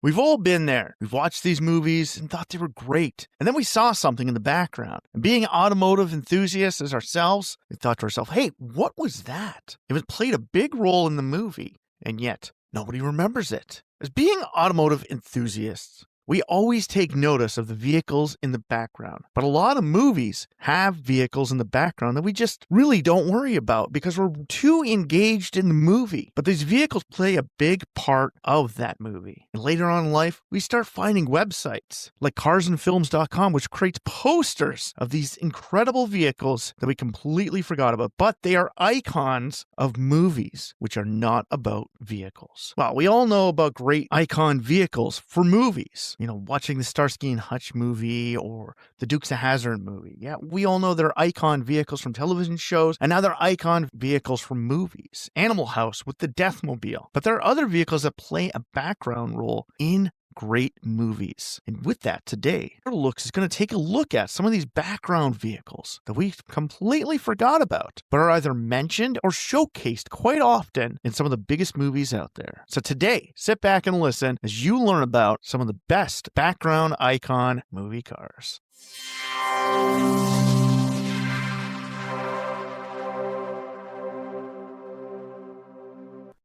We've all been there. We've watched these movies and thought they were great. And then we saw something in the background. And being automotive enthusiasts as ourselves, we thought to ourselves, hey, what was that? It played a big role in the movie, and yet nobody remembers it. As being automotive enthusiasts, we always take notice of the vehicles in the background, but a lot of movies have vehicles in the background that we just really don't worry about because we're too engaged in the movie. But these vehicles play a big part of that movie. And later on in life, we start finding websites like carsandfilms.com, which creates posters of these incredible vehicles that we completely forgot about, but they are icons of movies, which are not about vehicles. Well, we all know about great icon vehicles for movies. You know, watching the Starsky and Hutch movie or the Dukes of Hazzard movie. Yeah, we all know they're icon vehicles from television shows, and now they're icon vehicles from movies. Animal House with the Deathmobile. But there are other vehicles that play a background role in great movies. And with that, today, AutoLooks is going to take a look at some of these background vehicles that we completely forgot about, but are either mentioned or showcased quite often in some of the biggest movies out there. So today, sit back and listen as you learn about some of the best background icon movie cars.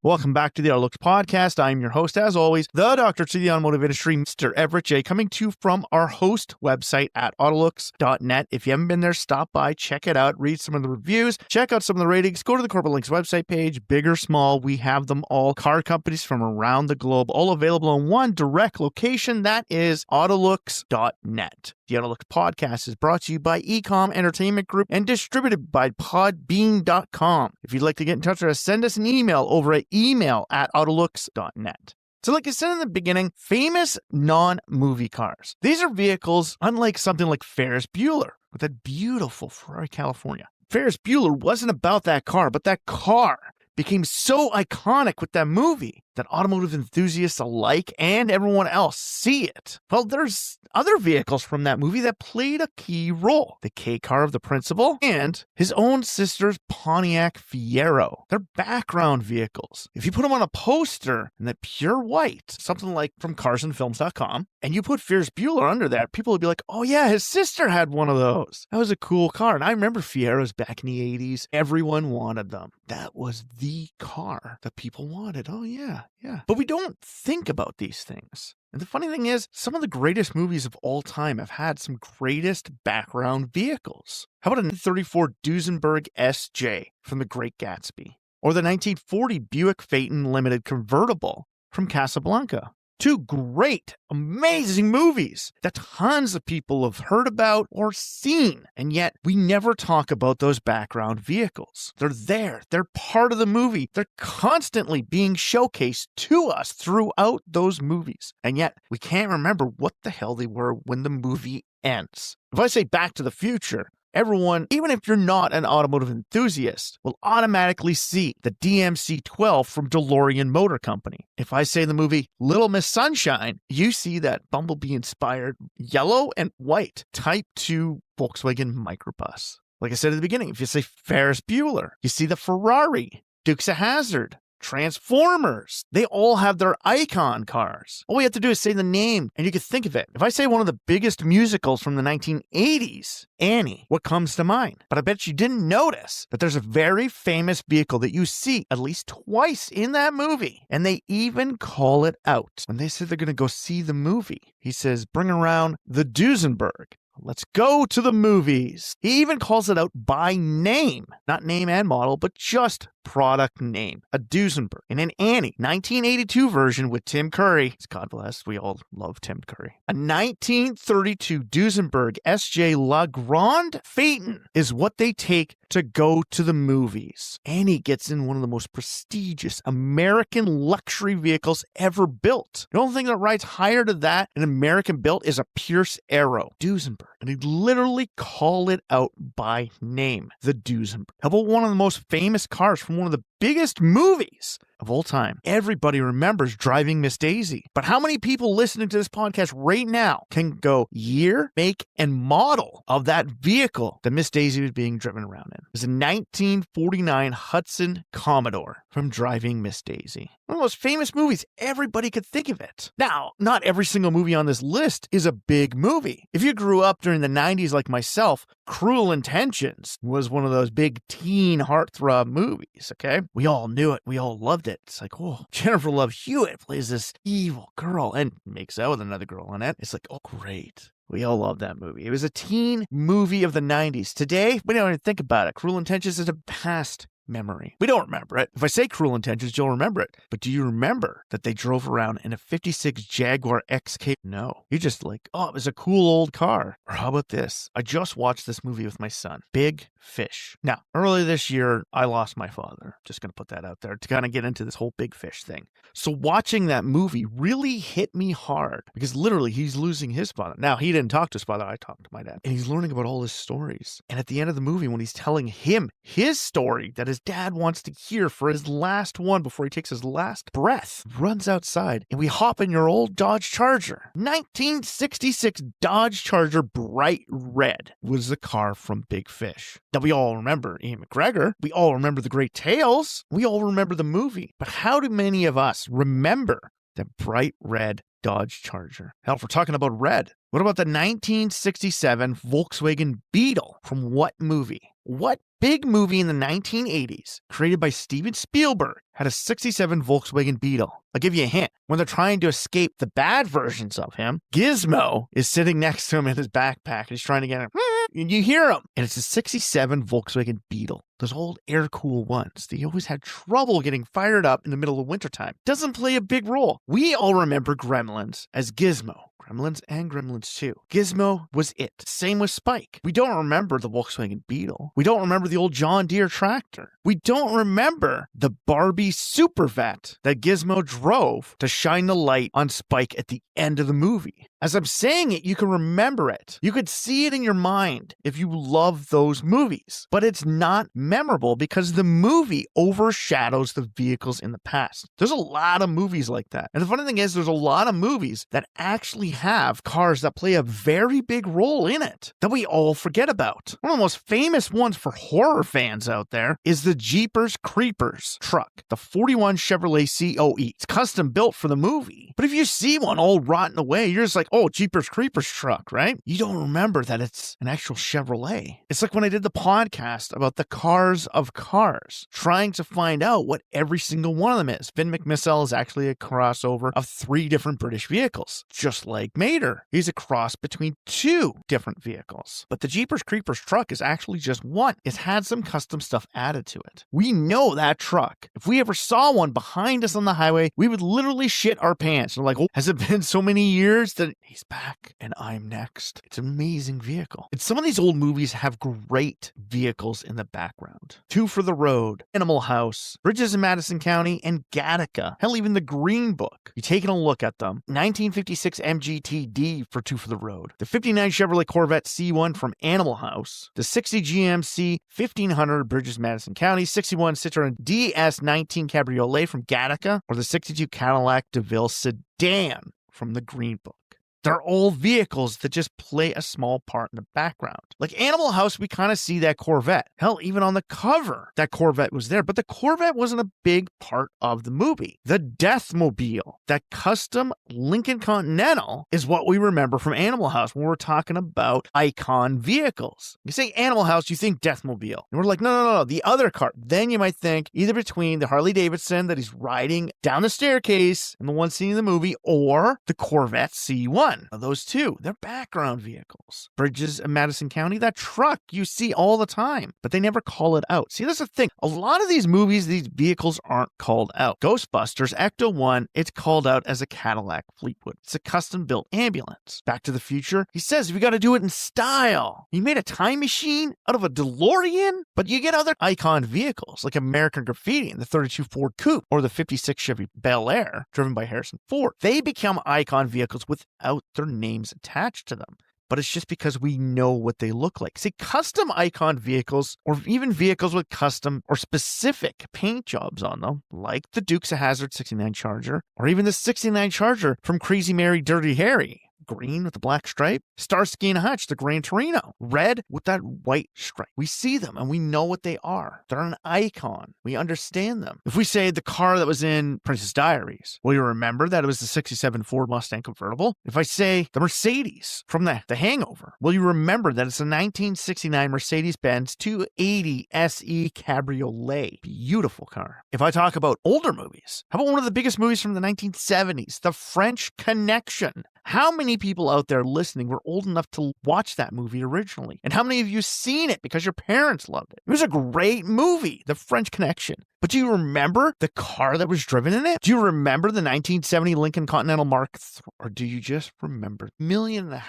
Welcome back to the AutoLooks podcast. I'm your host, as always, the doctor to the automotive industry, Mr. Everett J, coming to you from our host website at autolooks.net. If you haven't been there, stop by, check it out, read some of the reviews, check out some of the ratings, go to the Corporate Links website page, big or small. We have them all. Car companies from around the globe, all available in one direct location. That is autolooks.net. The AutoLooks podcast is brought to you by Ecom Entertainment Group and distributed by podbean.com. If you'd like to get in touch with us, send us an email over at email@autolooks.net. So like I said in the beginning, famous non-movie cars. These are vehicles unlike something like Ferris Bueller with that beautiful Ferrari California. Ferris Bueller wasn't about that car, but that car became so iconic with that movie that automotive enthusiasts alike and everyone else see it. Well, there's other vehicles from that movie that played a key role. The K car of the principal and his own sister's Pontiac Fiero. They're background vehicles. If you put them on a poster in that pure white, something like from carsandfilms.com, and you put Ferris Bueller under that, people would be like, oh yeah, his sister had one of those. That was a cool car. And I remember Fieros back in the 80s. Everyone wanted them. That was the car that people wanted. Oh yeah. Yeah. But we don't think about these things. And the funny thing is, some of the greatest movies of all time have had some greatest background vehicles. How about a 1934 Duesenberg SJ from The Great Gatsby? Or the 1940 Buick Phaeton Limited convertible from Casablanca? Two great, amazing movies that tons of people have heard about or seen, and yet we never talk about those background vehicles. They're there. They're part of the movie. They're constantly being showcased to us throughout those movies, and yet we can't remember what the hell they were when the movie ends. If I say Back to the Future, everyone, even if you're not an automotive enthusiast, will automatically see the DMC-12 from DeLorean Motor Company. If I say the movie Little Miss Sunshine, you see that Bumblebee-inspired yellow and white Type 2 Volkswagen microbus. Like I said at the beginning, if you say Ferris Bueller, you see the Ferrari, Dukes of Hazzard, Transformers. They all have their icon cars. All we have to do is say the name and you can think of it. If I say one of the biggest musicals from the 1980s, Annie, what comes to mind? But I bet you didn't notice that there's a very famous vehicle that you see at least twice in that movie. And they even call it out. When they say they're going to go see the movie, he says, bring around the Duesenberg. Let's go to the movies. He even calls it out by name, not name and model, but just product name, a Duesenberg. In an Annie 1982 version with Tim Curry, God bless, we all love Tim Curry. A 1932 Duesenberg SJ La Grande Phaeton is what they take to go to the movies. Annie gets in one of the most prestigious American luxury vehicles ever built. The only thing that rides higher to that an American built is a Pierce Arrow, Duesenberg. And they literally call it out by name, the Duesenberg. How about one of the most famous cars from one of the biggest movies of all time? Everybody remembers Driving Miss Daisy. But how many people listening to this podcast right now can go year, make, and model of that vehicle that Miss Daisy was being driven around in? It was a 1949 Hudson Commodore from Driving Miss Daisy. One of the most famous movies. Everybody could think of it. Now, not every single movie on this list is a big movie. If you grew up during the 90s like myself, Cruel Intentions was one of those big teen heartthrob movies, okay? We all knew it. We all loved it. It's like, oh, Jennifer Love Hewitt plays this evil girl and makes out with another girl in it. It's like, oh, great. We all love that movie. It was a teen movie of the 90s. Today, we don't even think about it. Cruel Intentions is a past memory. We don't remember it. If I say Cruel Intentions, you'll remember it. But do you remember that they drove around in a 56 Jaguar XK? No. You're just like, oh, it was a cool old car. Or how about this? I just watched this movie with my son, Big Fish. Now, earlier this year, I lost my father. Just going to put that out there to kind of get into this whole Big Fish thing. So watching that movie really hit me hard because literally he's losing his father. Now, he didn't talk to his father. I talked to my dad. And he's learning about all his stories. And at the end of the movie, when he's telling him his story that his dad wants to hear for his last one before he takes his last breath, runs outside and we hop in your old Dodge Charger. 1966 Dodge Charger, bright red, was the car from Big Fish. Now we all remember Ian McGregor. We all remember the great tales. We all remember the movie. But how do many of us remember that bright red Dodge Charger? Hell, if we're talking about red, what about the 1967 Volkswagen Beetle from what movie? What big movie in the 1980s, created by Steven Spielberg, had a 67 Volkswagen Beetle? I'll give you a hint. When they're trying to escape the bad versions of him, Gizmo is sitting next to him in his backpack. He's trying to get him. And you hear him. And it's a 67 Volkswagen Beetle. Those old air-cooled ones. They always had trouble getting fired up in the middle of wintertime. Doesn't play a big role. We all remember Gremlins as Gizmo. Gremlins and Gremlins 2. Gizmo was it. Same with Spike. We don't remember the Volkswagen Beetle. We don't remember the old John Deere tractor. We don't remember the Barbie Super Vet that Gizmo drove to shine the light on Spike at the end of the movie. As I'm saying it, you can remember it. You could see it in your mind if you love those movies. But it's not memorable because the movie overshadows the vehicles in the past. There's a lot of movies like that. And the funny thing is, there's a lot of movies that actually have cars that play a very big role in it that we all forget about. One of the most famous ones for horror fans out there is the Jeepers Creepers truck, the 41 Chevrolet COE. It's custom built for the movie. But if you see one all rotten away, you're just like, oh, Jeepers Creepers truck, right? You don't remember that it's an actual Chevrolet. It's like when I did the podcast about the cars of cars, trying to find out what every single one of them is. Finn McMissile is actually a crossover of 3 different British vehicles, just like Mater. He's a cross between 2 different vehicles. But the Jeepers Creepers truck is actually just one. It's had some custom stuff added to it. We know that truck. If we ever saw one behind us on the highway, we would literally shit our pants. We're like, oh, has it been so many years that he's back and I'm next? It's an amazing vehicle. And some of these old movies have great vehicles in the background. 2 for the Road, Animal House, Bridges in Madison County, and Gattaca. Hell, even the Green Book. You're taking a look at them. 1956 MGTD for 2 for the Road. The 59 Chevrolet Corvette C1 from Animal House. The 60 GMC 1500 Bridges Madison County. 61 Citroen DS19 Cabriolet from Gattaca. Or the 62 Cadillac DeVille Sedan from the Green Book. They're all vehicles that just play a small part in the background. Like Animal House, we kind of see that Corvette. Hell, even on the cover, that Corvette was there. But the Corvette wasn't a big part of the movie. The Deathmobile, that custom Lincoln Continental, is what we remember from Animal House when we're talking about icon vehicles. You say Animal House, you think Deathmobile. And we're like, no, the other car. Then you might think either between the Harley Davidson that he's riding down the staircase in the one scene in the movie, or the Corvette C1. Those 2, they're background vehicles. Bridges in Madison County, that truck you see all the time, but they never call it out. See, that's the thing. A lot of these movies, these vehicles aren't called out. Ghostbusters, Ecto-1, it's called out as a Cadillac Fleetwood. It's a custom-built ambulance. Back to the Future, he says we got to do it in style. He made a time machine out of a DeLorean, but you get other icon vehicles like American Graffiti and the 32 Ford Coupe or the 56 Chevy Bel Air driven by Harrison Ford. They become icon vehicles without their names attached to them. But it's just because we know what they look like. See, custom icon vehicles, or even vehicles with custom or specific paint jobs on them, like the Dukes of Hazzard 69 Charger, or even the 69 Charger from Crazy Mary Dirty Harry. green with the black stripe. Starsky and Hutch, the Gran Torino, red with that white stripe. We see them and we know what they are. They're an icon. We understand them. If we say the car that was in Princess Diaries, will you remember that it was the 67 Ford Mustang convertible? If I say the Mercedes from the Hangover, will you remember that it's a 1969 Mercedes-Benz 280 SE Cabriolet? Beautiful car. If I talk about older movies, how about one of the biggest movies from the 1970s, The French Connection? How many people out there listening were old enough to watch that movie originally? And how many of you seen it because your parents loved it? It was a great movie, The French Connection. But do you remember the car that was driven in it? Do you remember the 1970 Lincoln Continental Mark III? Or do you just remember 1.5 million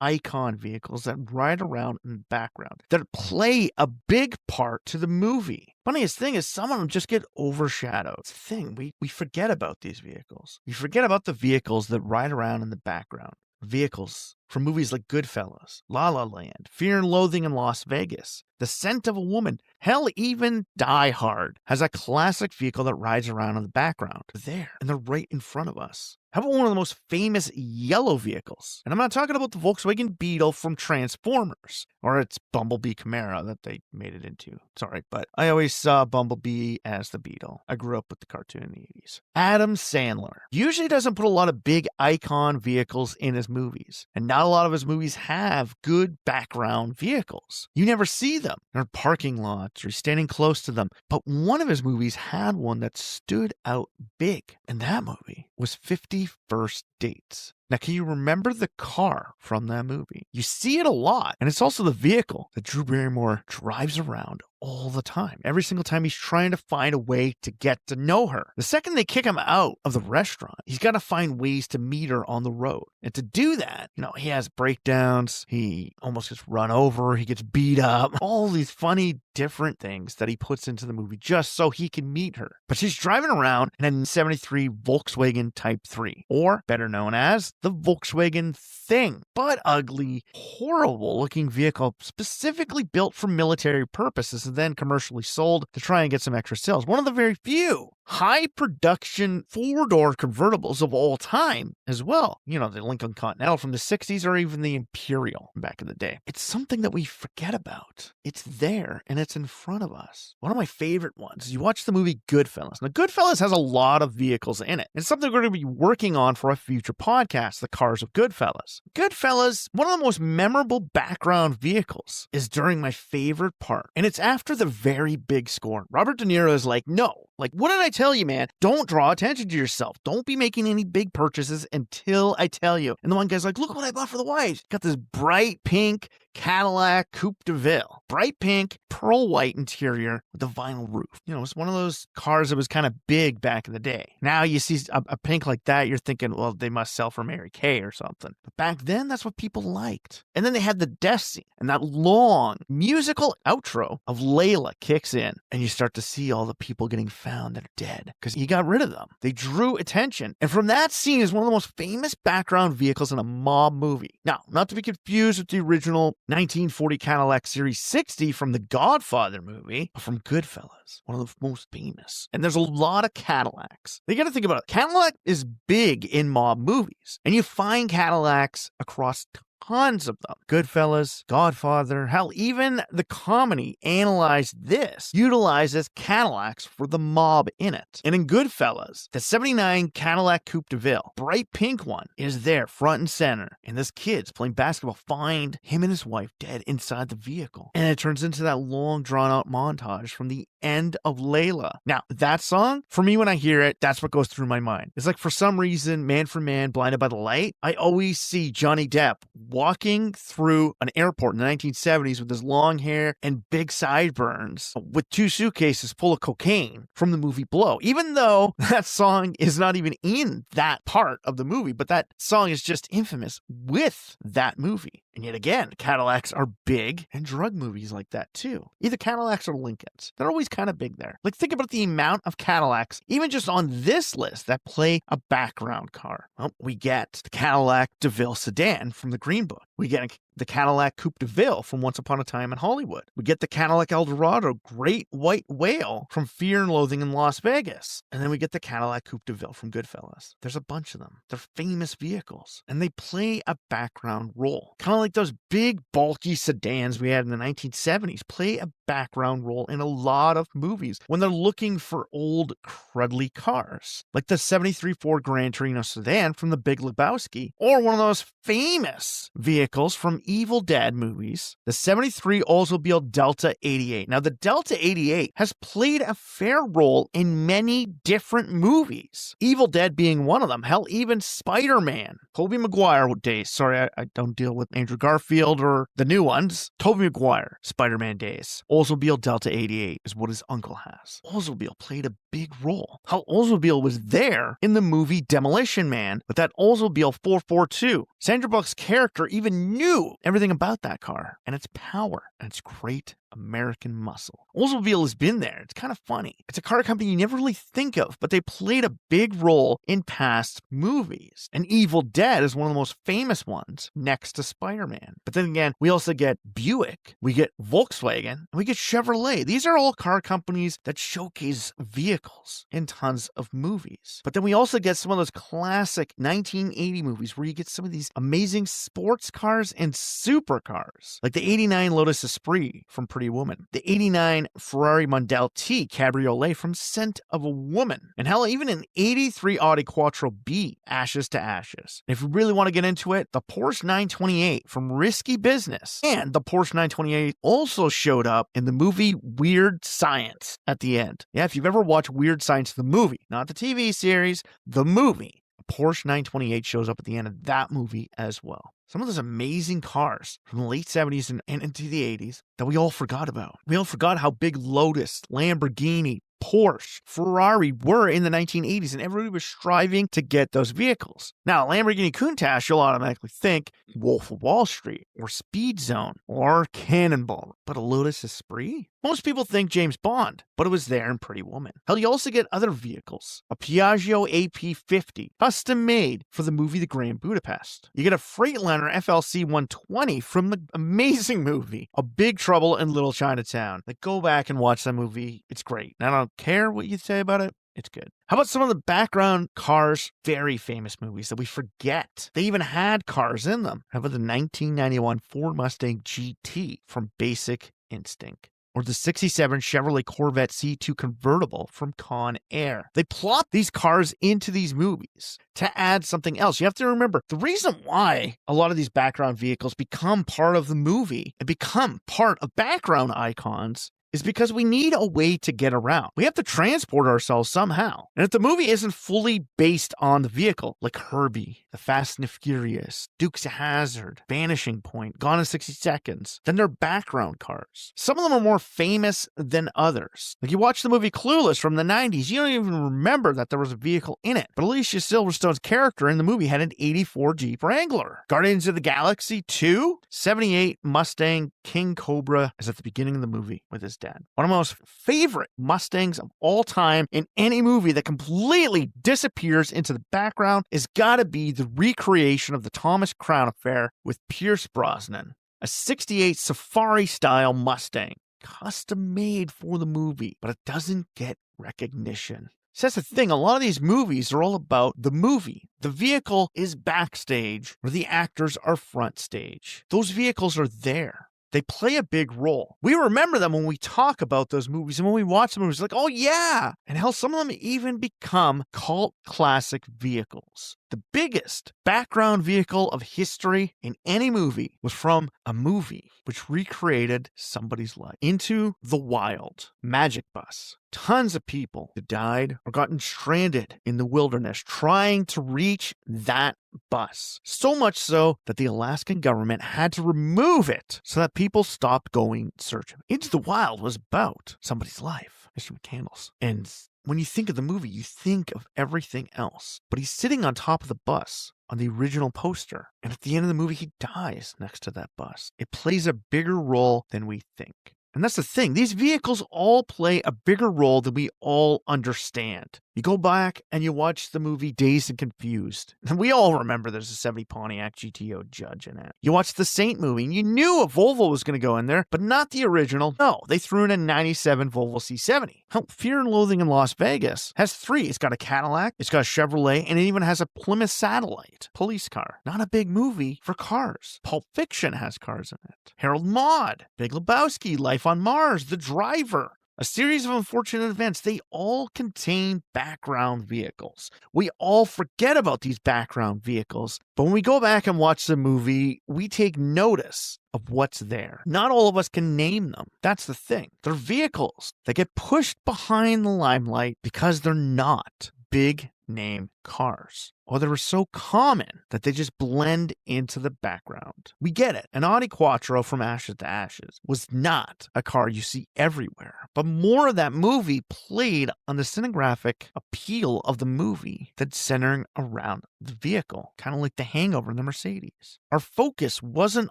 icon vehicles that ride around in the background that play a big part to the movie? Funniest thing is some of them just get overshadowed. It's the thing, we forget about these vehicles. We forget about the vehicles that ride around in the background. Vehicles from movies like Goodfellas, La La Land, Fear and Loathing in Las Vegas, The Scent of a Woman, hell, even Die Hard has a classic vehicle that rides around in the background. They're there, and they're right in front of us. How about one of the most famous yellow vehicles? And I'm not talking about the Volkswagen Beetle from Transformers, or its Bumblebee Camaro that they made it into. Sorry, but I always saw Bumblebee as the Beetle. I grew up with the cartoon in the 80s. Adam Sandler usually doesn't put a lot of big icon vehicles in his movies, and not a lot of his movies have good background vehicles. You never see them. They're in parking lots or he's standing close to them. But one of his movies had one that stood out big, and that movie was 50 First Dates. Now, can you remember the car from that movie? You see it a lot, and it's also the vehicle that Drew Barrymore drives around all the time. Every single time he's trying to find a way to get to know her. The second they kick him out of the restaurant, he's got to find ways to meet her on the road. And to do that, he has breakdowns, he almost gets run over, he gets beat up, all these funny different things that he puts into the movie just so he can meet her. But she's driving around in a 73 Volkswagen Type 3, or better known as the Volkswagen Thing, but ugly, horrible looking vehicle specifically built for military purposes and then commercially sold to try and get some extra sales. One of the very few high production four-door convertibles of all time as well. The Lincoln Continental from the 60s or even the Imperial back in the day. It's something that we forget about. It's there and it's in front of us. One of my favorite ones is you watch the movie Goodfellas. Now, Goodfellas has a lot of vehicles in it. It's something we're going to be working on for a future podcast, The Cars of Goodfellas. Goodfellas, one of the most memorable background vehicles is during my favorite part. And it's after the very big score. Robert De Niro is like, no, what did I tell you, man? Don't draw attention to yourself. Don't be making any big purchases until I tell you. And the one guy's like, look what I bought for the wife. Got this bright pink Cadillac Coupe de Ville. Bright pink, pearl white interior with a vinyl roof. It's one of those cars that was kind of big back in the day. Now you see a pink like that, you're thinking, well, they must sell for Mary Kay or something. But back then, that's what people liked. And then they had the death scene, and that long musical outro of Layla kicks in, and you start to see all the people getting found that are dead because he got rid of them. They drew attention. And from that scene is one of the most famous background vehicles in a mob movie. Now, not to be confused with the original 1940 Cadillac Series 60 from the Godfather movie, but from Goodfellas, one of the most famous. And there's a lot of Cadillacs. You got to think about it. Cadillac is big in mob movies, and you find Cadillacs across tons of them. Goodfellas, Godfather, hell, even the comedy Analyze This utilizes Cadillacs for the mob in it. And in Goodfellas, the 79 Cadillac Coupe de Ville, bright pink one, is there front and center. And this kid's playing basketball find him and his wife dead inside the vehicle. And it turns into that long drawn out montage from the end of Layla. Now, that song, for me when I hear it, that's what goes through my mind. It's like for some reason, Man for Man, Blinded by the Light, I always see Johnny Depp walking through an airport in the 1970s with his long hair and big sideburns with 2 suitcases full of cocaine from the movie Blow. Even though that song is not even in that part of the movie, but that song is just infamous with that movie. And yet again, Cadillacs are big in drug movies like that too. Either Cadillacs or Lincolns. They're always kind of big there. Like, think about the amount of Cadillacs, even just on this list, that play a background car. Well, we get the Cadillac DeVille sedan from the Green Book. We get the Cadillac Coupe de Ville from Once Upon a Time in Hollywood. We get the Cadillac Eldorado Great White Whale from Fear and Loathing in Las Vegas. And then we get the Cadillac Coupe de Ville from Goodfellas. There's a bunch of them. They're famous vehicles, and they play a background role. Kind of like those big, bulky sedans we had in the 1970s play a background role in a lot of movies when they're looking for old, cruddy cars. Like the 73 Ford Gran Torino sedan from The Big Lebowski, or one of those famous vehicles from Evil Dead movies, the 73 Oldsmobile Delta 88. Now, the Delta 88 has played a fair role in many different movies, Evil Dead being one of them. Hell, even Spider-Man, Tobey Maguire days. Sorry, I don't deal with Andrew Garfield or the new ones. Tobey Maguire, Spider-Man days. Oldsmobile Delta 88 is what his uncle has. Oldsmobile played a big role. How Oldsmobile was there in the movie Demolition Man with that Oldsmobile 442. Sandra Bullock's character even knew everything about that car and its power and its great American muscle. Oldsmobile has been there. It's kind of funny. It's a car company you never really think of, but they played a big role in past movies. And Evil Dead is one of the most famous ones next to Spider-Man. But then again, we also get Buick, we get Volkswagen, and we get Chevrolet. These are all car companies that showcase vehicles in tons of movies. But then we also get some of those classic 1980 movies where you get some of these amazing sports cars and supercars, like the 89 Lotus Esprit from Pretty Woman, the 89 Ferrari Mondeo T Cabriolet from Scent of a Woman, and hell, even an 83 Audi Quattro B, Ashes to Ashes. And if you really want to get into it, the Porsche 928 from Risky Business, and the Porsche 928 also showed up in the movie Weird Science at the end. Yeah, if you've ever watched Weird Science, the movie, not the TV series, the movie, Porsche 928 shows up at the end of that movie as well. Some of those amazing cars from the late 70s and into the 80s that we all forgot about. We all forgot how big Lotus, Lamborghini, Porsche, Ferrari were in the 1980s, and everybody was striving to get those vehicles. Now, Lamborghini Countach, you'll automatically think Wolf of Wall Street, or Speed Zone, or Cannonball. But a Lotus Esprit? Most people think James Bond, but it was there in Pretty Woman. Hell, you also get other vehicles. A Piaggio AP50, custom made for the movie The Grand Budapest. You get a Freightliner FLC 120 from the amazing movie A Big Trouble in Little Chinatown. Like, go back and watch that movie. It's great. And I don't care what you say about it. It's good. How about some of the background cars, very famous movies that we forget? They even had cars in them. How about the 1991 Ford Mustang GT from Basic Instinct? Or the 67 Chevrolet Corvette C2 convertible from Con Air. They plop these cars into these movies to add something else. You have to remember, the reason why a lot of these background vehicles become part of the movie and become part of background icons is because we need a way to get around. We have to transport ourselves somehow. And if the movie isn't fully based on the vehicle, like Herbie, The Fast and the Furious, Dukes of Hazzard, Vanishing Point, Gone in 60 Seconds, then they're background cars. Some of them are more famous than others. Like, you watch the movie Clueless from the 90s, you don't even remember that there was a vehicle in it. But Alicia Silverstone's character in the movie had an 84 Jeep Wrangler. Guardians of the Galaxy 2, 78 Mustang King Cobra is at the beginning of the movie with his dad. One of my most favorite Mustangs of all time in any movie that completely disappears into the background is gotta be the recreation of the Thomas Crown Affair with Pierce Brosnan. A 68 Safari-style Mustang, custom made for the movie, but it doesn't get recognition. So that's the thing, a lot of these movies are all about the movie. The vehicle is backstage, where the actors are front stage. Those vehicles are there. They play a big role. We remember them when we talk about those movies, and when we watch the movies, like, oh yeah! And hell, some of them even become cult classic vehicles. The biggest background vehicle of history in any movie was from a movie which recreated somebody's life. Into the Wild, Magic Bus. Tons of people who died or gotten stranded in the wilderness trying to reach that bus. So much so that the Alaskan government had to remove it so that people stopped going searching. Into the Wild was about somebody's life. Mr. McCandles. And when you think of the movie, you think of everything else. But he's sitting on top of the bus on the original poster. And at the end of the movie, he dies next to that bus. It plays a bigger role than we think. And that's the thing. These vehicles all play a bigger role than we all understand. You go back and you watch the movie Dazed and Confused. And we all remember there's a 70 Pontiac GTO Judge in it. You watch the Saint movie and you knew a Volvo was going to go in there, but not the original. No, they threw in a 97 Volvo C70. Hell, Fear and Loathing in Las Vegas has 3. It's got a Cadillac, it's got a Chevrolet, and it even has a Plymouth Satellite police car. Not a big movie for cars. Pulp Fiction has cars in it. Harold Maude, Big Lebowski, Life on Mars, The Driver. A series of unfortunate events, they all contain background vehicles. We all forget about these background vehicles, but when we go back and watch the movie, we take notice of what's there. Not all of us can name them. That's the thing. They're vehicles that get pushed behind the limelight because they're not big name cars, or they were so common that they just blend into the background. We get it. An Audi Quattro from Ashes to Ashes was not a car you see everywhere, but more of that movie played on the cinematographic appeal of the movie that's centering around the vehicle, kind of like The Hangover in the Mercedes. Our focus wasn't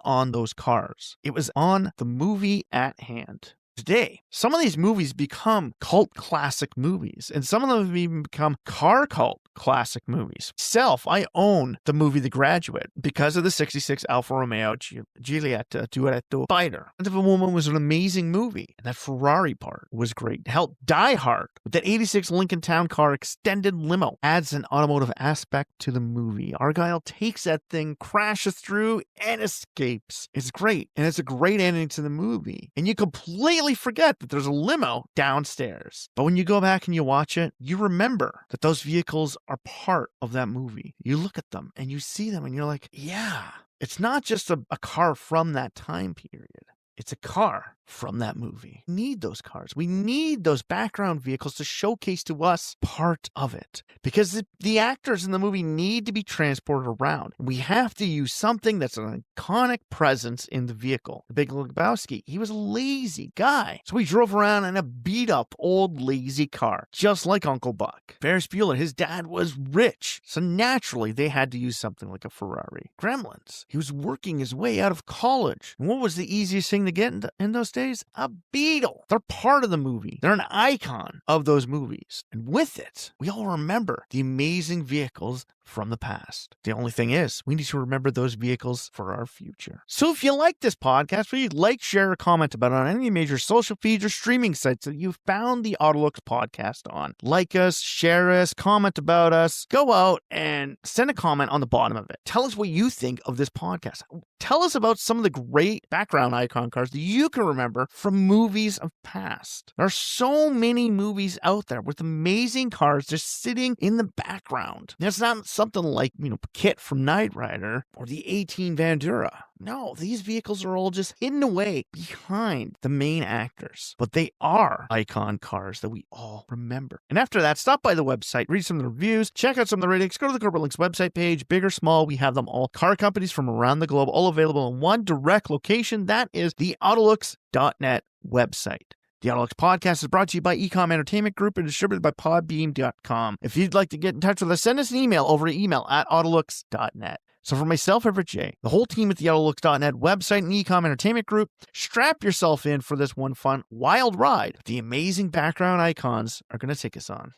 on those cars. It was on the movie at hand. Today, some of these movies become cult classic movies, and some of them have even become car cult classic movies. I own the movie The Graduate because of the 66 Alfa Romeo Giulietta Duetto Spider. And the Woman was an amazing movie, and that Ferrari part was great. Hell, Die Hard with that 86 Lincoln Town Car extended limo adds an automotive aspect to the movie. Argyle takes that thing, crashes through, and escapes. It's great, and it's a great ending to the movie. And you completely forget that there's a limo downstairs. But when you go back and you watch it, you remember that those vehicles are part of that movie. You look at them and you see them and you're like, yeah, it's not just a car from that time period. It's a car from that movie. We need those cars. We need those background vehicles to showcase to us part of it. Because the actors in the movie need to be transported around. We have to use something that's an iconic presence in the vehicle. The Big Lebowski, he was a lazy guy. So he drove around in a beat-up old lazy car, just like Uncle Buck. Ferris Bueller, his dad was rich. So naturally, they had to use something like a Ferrari. Gremlins, he was working his way out of college. And what was the easiest thing to get in those days? A Beetle. They're part of the movie. They're an icon of those movies. And with it, we all remember the amazing vehicles from the past. The only thing is, we need to remember those vehicles for our future. So if you like this podcast, please like, share, or comment about it on any major social feeds or streaming sites that you've found the AutoLooks podcast on. Like us, share us, comment about us. Go out and send a comment on the bottom of it. Tell us what you think of this podcast. Tell us about some of the great background icon cars that you can remember from movies of past. There are so many movies out there with amazing cars just sitting in the background. That's not something like, Kit from Knight Rider or the 18 Bandura. No, these vehicles are all just hidden away behind the main actors. But they are icon cars that we all remember. And after that, stop by the website, read some of the reviews, check out some of the ratings, go to the Corporate Links website page, big or small, we have them all. Car companies from around the globe, all available in one direct location. That is the autolooks.net website. The AutoLooks podcast is brought to you by Ecom Entertainment Group and distributed by podbeam.com. If you'd like to get in touch with us, send us an email over to email@autolooks.net. So for myself, Everett J, the whole team at the AutoLooks.net website and Ecom Entertainment Group, strap yourself in for this one fun, wild ride the amazing background icons are going to take us on.